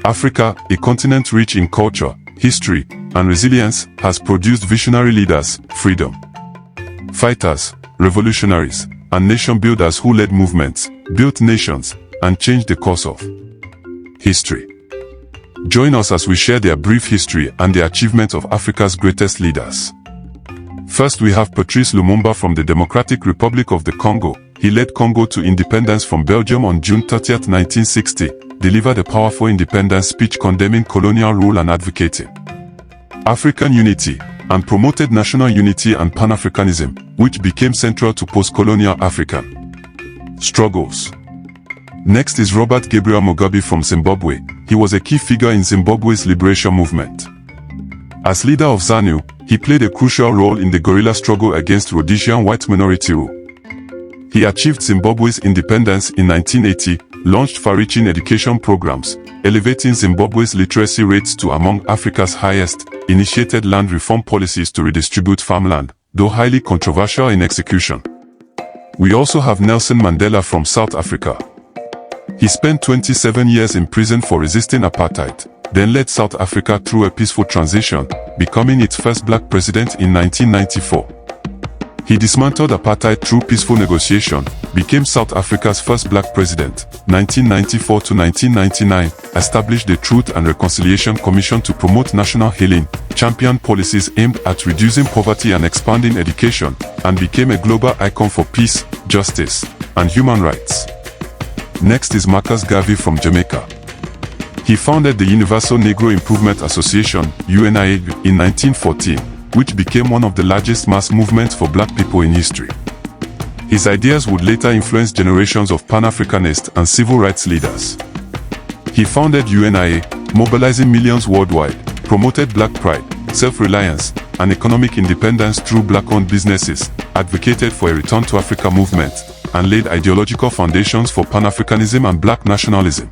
Africa, a continent rich in culture, history, and resilience, has produced visionary leaders, freedom fighters, revolutionaries, and nation builders who led movements, built nations, and changed the course of history. Join us as we share their brief history and the achievements of Africa's greatest leaders. First, we have Patrice Lumumba from the Democratic Republic of the Congo. He led Congo to independence from Belgium on June 30, 1960, delivered a powerful independence speech condemning colonial rule and advocating African unity, and promoted national unity and Pan-Africanism, which became central to post-colonial African struggles. Next is Robert Gabriel Mugabe from Zimbabwe. He was a key figure in Zimbabwe's liberation movement. As leader of ZANU, he played a crucial role in the guerrilla struggle against Rhodesian white minority rule. He achieved Zimbabwe's independence in 1980, launched far-reaching education programs, elevating Zimbabwe's literacy rates to among Africa's highest, initiated land reform policies to redistribute farmland, though highly controversial in execution. We also have Nelson Mandela from South Africa. He spent 27 years in prison for resisting apartheid, then led South Africa through a peaceful transition, becoming its first black president in 1994. He dismantled apartheid through peaceful negotiation, became South Africa's first black president, 1994 to 1999, established the Truth and Reconciliation Commission to promote national healing, championed policies aimed at reducing poverty and expanding education, and became a global icon for peace, justice, and human rights. Next is Marcus Garvey from Jamaica. He founded the Universal Negro Improvement Association, UNIA, in 1914, which became one of the largest mass movements for black people in history. His ideas would later influence generations of Pan-Africanist and civil rights leaders. He founded UNIA, mobilizing millions worldwide, promoted black pride, self-reliance, and economic independence through black-owned businesses, advocated for a return to Africa movement, and laid ideological foundations for Pan-Africanism and black nationalism.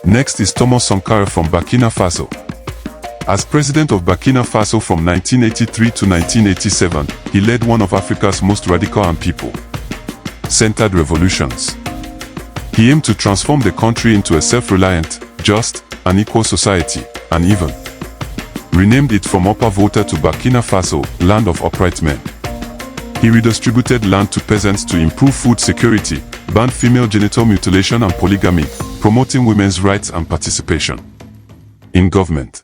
Next is Thomas Sankara from Burkina Faso. As president of Burkina Faso from 1983 to 1987, he led one of Africa's most radical and people-centered revolutions. He aimed to transform the country into a self-reliant, just, and equal society, and even renamed it from Upper Volta to Burkina Faso, land of upright men. He redistributed land to peasants to improve food security, banned female genital mutilation and polygamy, promoting women's rights and participation in government.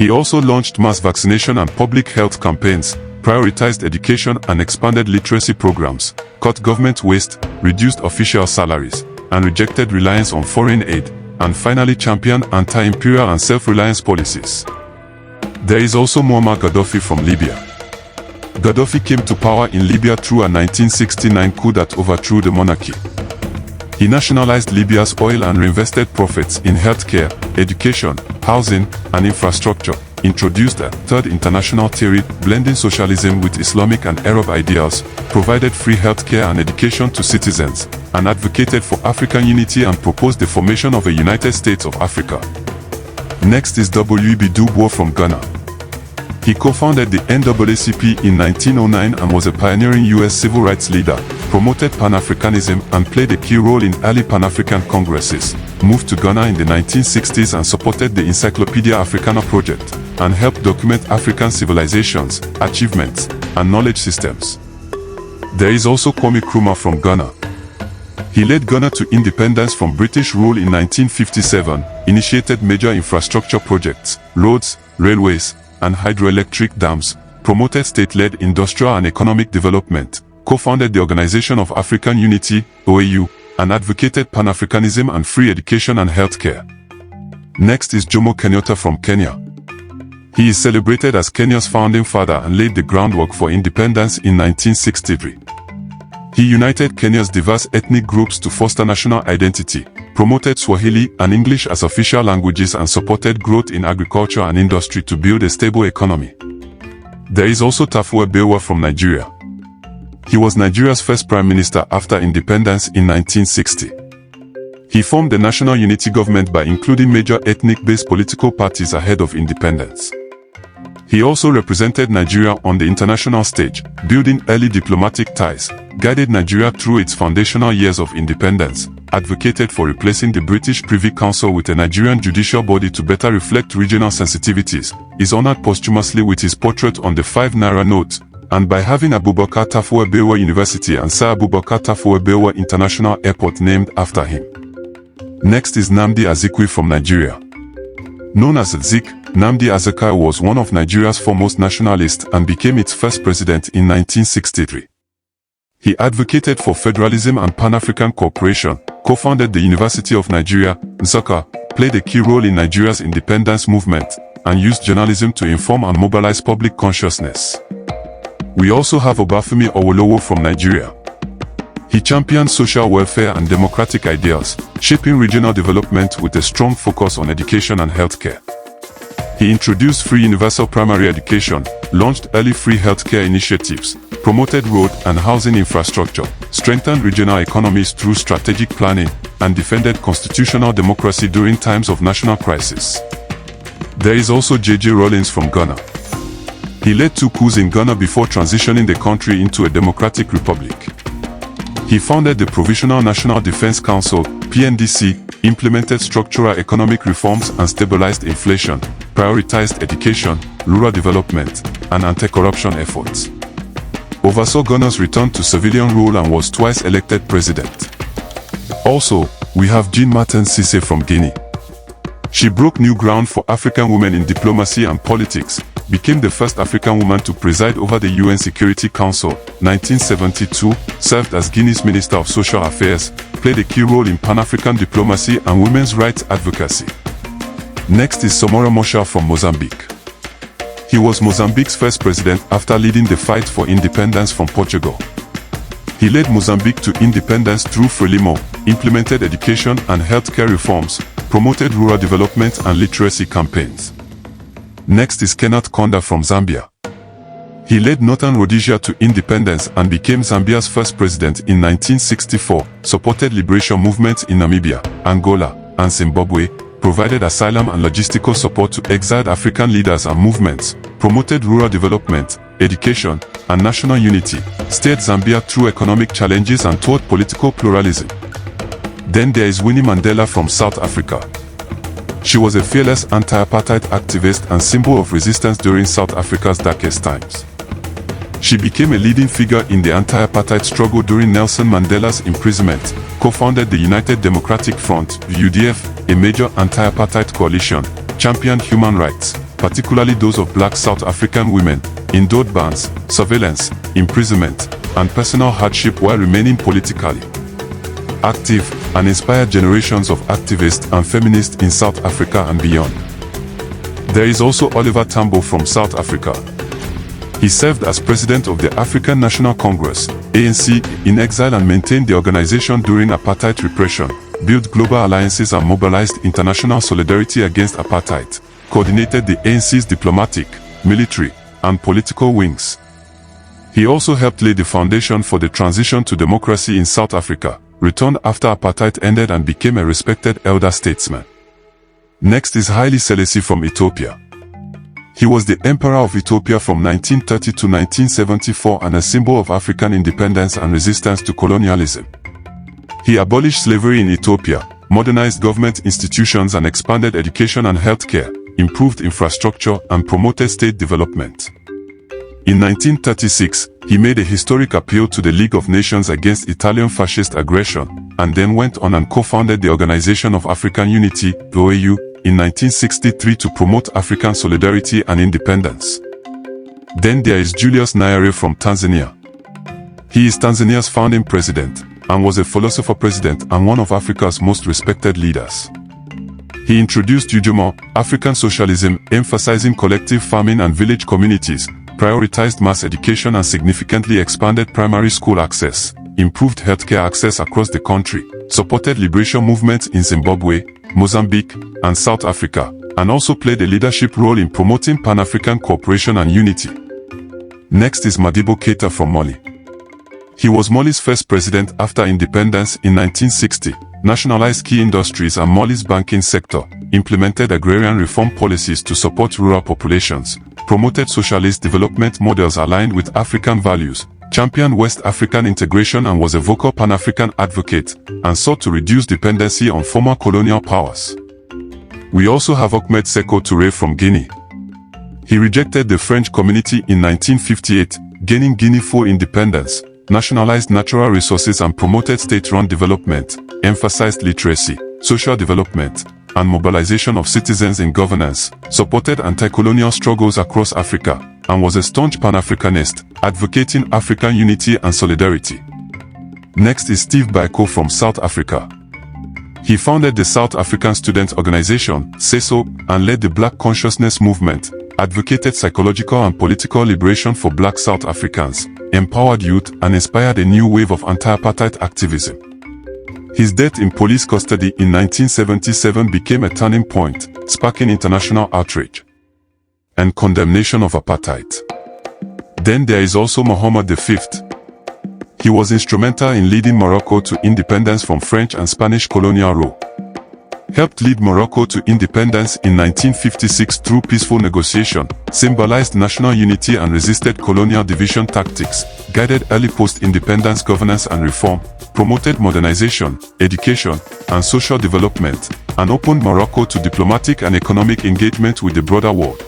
He also launched mass vaccination and public health campaigns, prioritized education and expanded literacy programs, cut government waste, reduced official salaries, and rejected reliance on foreign aid, and finally championed anti-imperial and self-reliance policies. There is also Muammar Gaddafi from Libya. Gaddafi came to power in Libya through a 1969 coup that overthrew the monarchy. He nationalized Libya's oil and reinvested profits in healthcare, education, housing, and infrastructure, introduced a third international theory blending socialism with Islamic and Arab ideals, provided free healthcare and education to citizens, and advocated for African unity and proposed the formation of a United States of Africa. Next is W.E.B. Du Bois from Ghana. He co-founded the NAACP in 1909 and was a pioneering U.S. civil rights leader, promoted Pan-Africanism and played a key role in early Pan-African congresses, moved to Ghana in the 1960s and supported the Encyclopedia Africana project, and helped document African civilizations, achievements, and knowledge systems. There is also Kwame Nkrumah from Ghana. He led Ghana to independence from British rule in 1957, initiated major infrastructure projects, roads, railways, and hydroelectric dams, promoted state-led industrial and economic development, co-founded the Organization of African Unity, OAU, and advocated Pan-Africanism and free education and healthcare. Next is Jomo Kenyatta from Kenya. He is celebrated as Kenya's founding father and laid the groundwork for independence in 1963. He united Kenya's diverse ethnic groups to foster national identity, promoted Swahili and English as official languages and supported growth in agriculture and industry to build a stable economy. There is also Tafawa Balewa from Nigeria. He was Nigeria's first prime minister after independence in 1960. He formed the national unity government by including major ethnic-based political parties ahead of independence. He also represented Nigeria on the international stage, building early diplomatic ties, guided Nigeria through its foundational years of independence, advocated for replacing the British Privy Council with a Nigerian judicial body to better reflect regional sensitivities, is honored posthumously with his portrait on the 5 naira note, and by having Abubakar Tafawa Balewa University and Sir Abubakar Tafawa Balewa International Airport named after him. Next is Nnamdi Azikiwe from Nigeria. Known as Zik, Nnamdi Azikiwe was one of Nigeria's foremost nationalists and became its first president in 1963. He advocated for federalism and Pan-African cooperation, co-founded the University of Nigeria, Nsukka, played a key role in Nigeria's independence movement, and used journalism to inform and mobilize public consciousness. We also have Obafemi Awolowo from Nigeria. He championed social welfare and democratic ideals, shaping regional development with a strong focus on education and healthcare. He introduced free universal primary education, launched early free healthcare initiatives, promoted road and housing infrastructure, strengthened regional economies through strategic planning, and defended constitutional democracy during times of national crisis. There is also J.J. Rawlings from Ghana. He led 2 coups in Ghana before transitioning the country into a democratic republic. He founded the Provisional National Defense Council, PNDC, implemented structural economic reforms and stabilized inflation, prioritized education, rural development, and anti-corruption efforts. Oversaw Ghana's return to civilian rule and was twice elected president. Also, we have Jean Martin Cissé from Guinea. She broke new ground for African women in diplomacy and politics, became the first African woman to preside over the UN Security Council, 1972, served as Guinea's Minister of Social Affairs, played a key role in Pan-African diplomacy and women's rights advocacy. Next is Samora Machel from Mozambique. He was Mozambique's first president after leading the fight for independence from Portugal. He led Mozambique to independence through Frelimo, implemented education and healthcare reforms, promoted rural development and literacy campaigns. Next is Kenneth Kaunda from Zambia. He led Northern Rhodesia to independence and became Zambia's first president in 1964, supported liberation movements in Namibia, Angola, and Zimbabwe, provided asylum and logistical support to exiled African leaders and movements, promoted rural development, education, and national unity, steered Zambia through economic challenges and toward political pluralism. Then there is Winnie Mandela from South Africa. She was a fearless anti-apartheid activist and symbol of resistance during South Africa's darkest times. She became a leading figure in the anti-apartheid struggle during Nelson Mandela's imprisonment, co-founded the United Democratic Front, UDF, a major anti-apartheid coalition, championed human rights, particularly those of black South African women, endured bans, surveillance, imprisonment, and personal hardship while remaining politically active, and inspired generations of activists and feminists in South Africa and beyond. There is also Oliver Tambo from South Africa. He served as president of the African National Congress, ANC, in exile and maintained the organization during apartheid repression, built global alliances and mobilized international solidarity against apartheid, coordinated the ANC's diplomatic, military, and political wings. He also helped lay the foundation for the transition to democracy in South Africa, returned after apartheid ended and became a respected elder statesman. Next is Haile Selassie from Ethiopia. He was the Emperor of Ethiopia from 1930 to 1974 and a symbol of African independence and resistance to colonialism. He abolished slavery in Ethiopia, modernized government institutions and expanded education and healthcare, improved infrastructure and promoted state development. In 1936, he made a historic appeal to the League of Nations against Italian fascist aggression, and then went on and co-founded the Organization of African Unity, OAU, in 1963 to promote African solidarity and independence. Then there is Julius Nyerere from Tanzania. He is Tanzania's founding president, and was a philosopher president and one of Africa's most respected leaders. He introduced Ujamaa, African socialism, emphasizing collective farming and village communities, prioritized mass education and significantly expanded primary school access, improved healthcare access across the country, supported liberation movements in Zimbabwe, Mozambique, and South Africa, and also played a leadership role in promoting Pan-African cooperation and unity. Next is Modibo Keita from Mali. He was Mali's first president after independence in 1960, nationalized key industries and Mali's banking sector, implemented agrarian reform policies to support rural populations, promoted socialist development models aligned with African values, championed West African integration and was a vocal Pan-African advocate, and sought to reduce dependency on former colonial powers. We also have Ahmed Sékou Touré from Guinea. He rejected the French community in 1958, gaining Guinea full independence, nationalized natural resources and promoted state-run development, emphasized literacy, social development, and mobilization of citizens in governance, supported anti-colonial struggles across Africa, and was a staunch Pan-Africanist, advocating African unity and solidarity. Next is Steve Biko from South Africa. He founded the South African Student Organization, SESO, and led the Black Consciousness Movement, advocated psychological and political liberation for Black South Africans, empowered youth, and inspired a new wave of anti-apartheid activism. His death in police custody in 1977 became a turning point, sparking international outrage and condemnation of apartheid. Then there is also Muhammad V. He was instrumental in leading Morocco to independence from French and Spanish colonial rule. Helped lead Morocco to independence in 1956 through peaceful negotiation, symbolized national unity and resisted colonial division tactics, guided early post-independence governance and reform, promoted modernization, education, and social development, and opened Morocco to diplomatic and economic engagement with the broader world.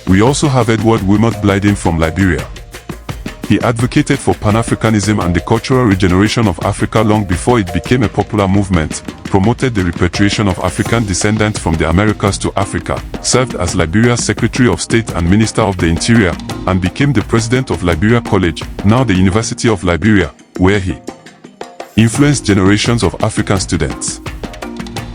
We also have Edward Wilmot Blyden from Liberia. He advocated for Pan-Africanism and the cultural regeneration of Africa long before it became a popular movement, promoted the repatriation of African descendants from the Americas to Africa, served as Liberia's Secretary of State and Minister of the Interior, and became the President of Liberia College, now the University of Liberia, where he influenced generations of African students.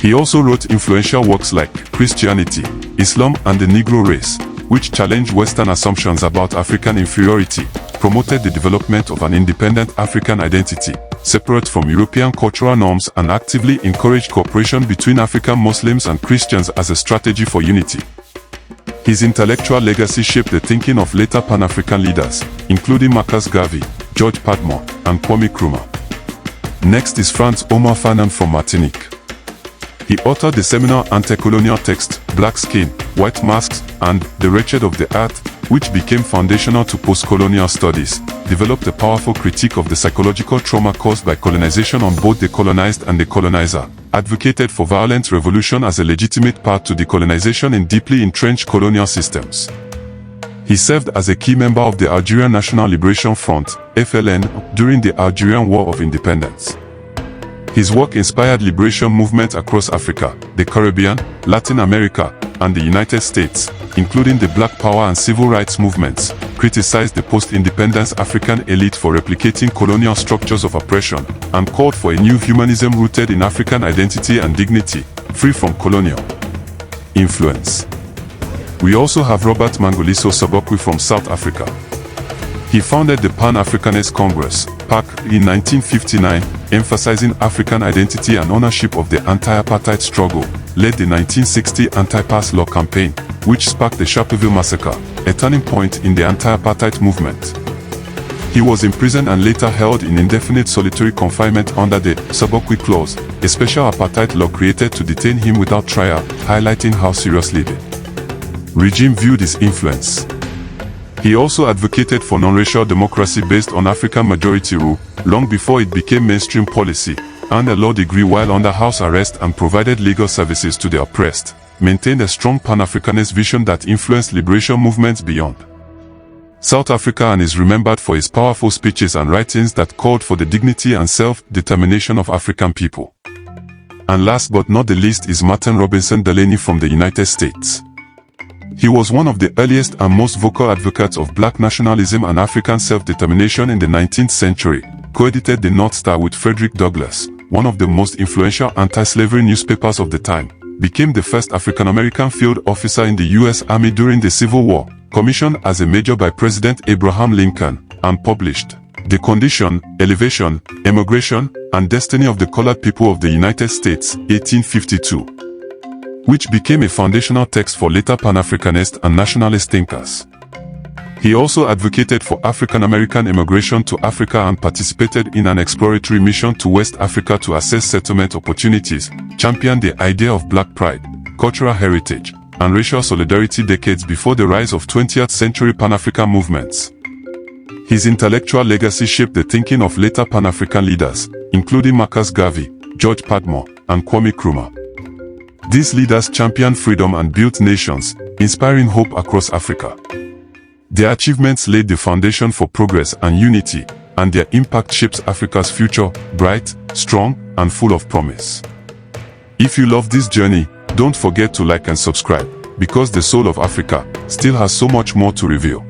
He also wrote influential works like Christianity, Islam and the Negro Race, which challenged Western assumptions about African inferiority, promoted the development of an independent African identity, separate from European cultural norms, and actively encouraged cooperation between African Muslims and Christians as a strategy for unity. His intellectual legacy shaped the thinking of later Pan-African leaders, including Marcus Garvey, George Padmore, and Kwame Nkrumah. Next is Franz Omar Fanon from Martinique. He authored the seminal anti-colonial text, Black Skin, White Masks, and The Wretched of the Earth, which became foundational to post-colonial studies, developed a powerful critique of the psychological trauma caused by colonization on both the colonized and the colonizer, advocated for violent revolution as a legitimate path to decolonization in deeply entrenched colonial systems. He served as a key member of the Algerian National Liberation Front, FLN, during the Algerian War of Independence. His work inspired liberation movements across Africa, the Caribbean, Latin America, and the United States, including the Black Power and Civil Rights movements, criticized the post-independence African elite for replicating colonial structures of oppression, and called for a new humanism rooted in African identity and dignity, free from colonial influence. We also have Robert Mangoliso Sobukwe from South Africa. He founded the Pan-Africanist Congress, PAC, in 1959, emphasizing African identity and ownership of the anti-apartheid struggle, led the 1960 anti-pass law campaign, which sparked the Sharpeville massacre, a turning point in the anti-apartheid movement. He was imprisoned and later held in indefinite solitary confinement under the Sobukwe Clause, a special apartheid law created to detain him without trial, highlighting how seriously the regime viewed his influence. He also advocated for non-racial democracy based on African majority rule, long before it became mainstream policy, earned a law degree while under house arrest and provided legal services to the oppressed, maintained a strong Pan-Africanist vision that influenced liberation movements beyond South Africa, and is remembered for his powerful speeches and writings that called for the dignity and self-determination of African people. And last but not the least is Martin Robinson Delaney from the United States. He was one of the earliest and most vocal advocates of Black nationalism and African self-determination in the 19th century, co-edited the North Star with Frederick Douglass, one of the most influential anti-slavery newspapers of the time, became the first African-American field officer in the U.S. Army during the Civil War, commissioned as a major by President Abraham Lincoln, and published The Condition, Elevation, Emigration, and Destiny of the Colored People of the United States, 1852. Which became a foundational text for later Pan-Africanist and nationalist thinkers. He also advocated for African-American immigration to Africa and participated in an exploratory mission to West Africa to assess settlement opportunities, championed the idea of Black pride, cultural heritage, and racial solidarity decades before the rise of 20th century Pan-African movements. His intellectual legacy shaped the thinking of later Pan-African leaders, including Marcus Garvey, George Padmore, and Kwame Nkrumah. These leaders championed freedom and built nations, inspiring hope across Africa. Their achievements laid the foundation for progress and unity, and their impact shapes Africa's future, bright, strong, and full of promise. If you love this journey, don't forget to like and subscribe, because the soul of Africa still has so much more to reveal.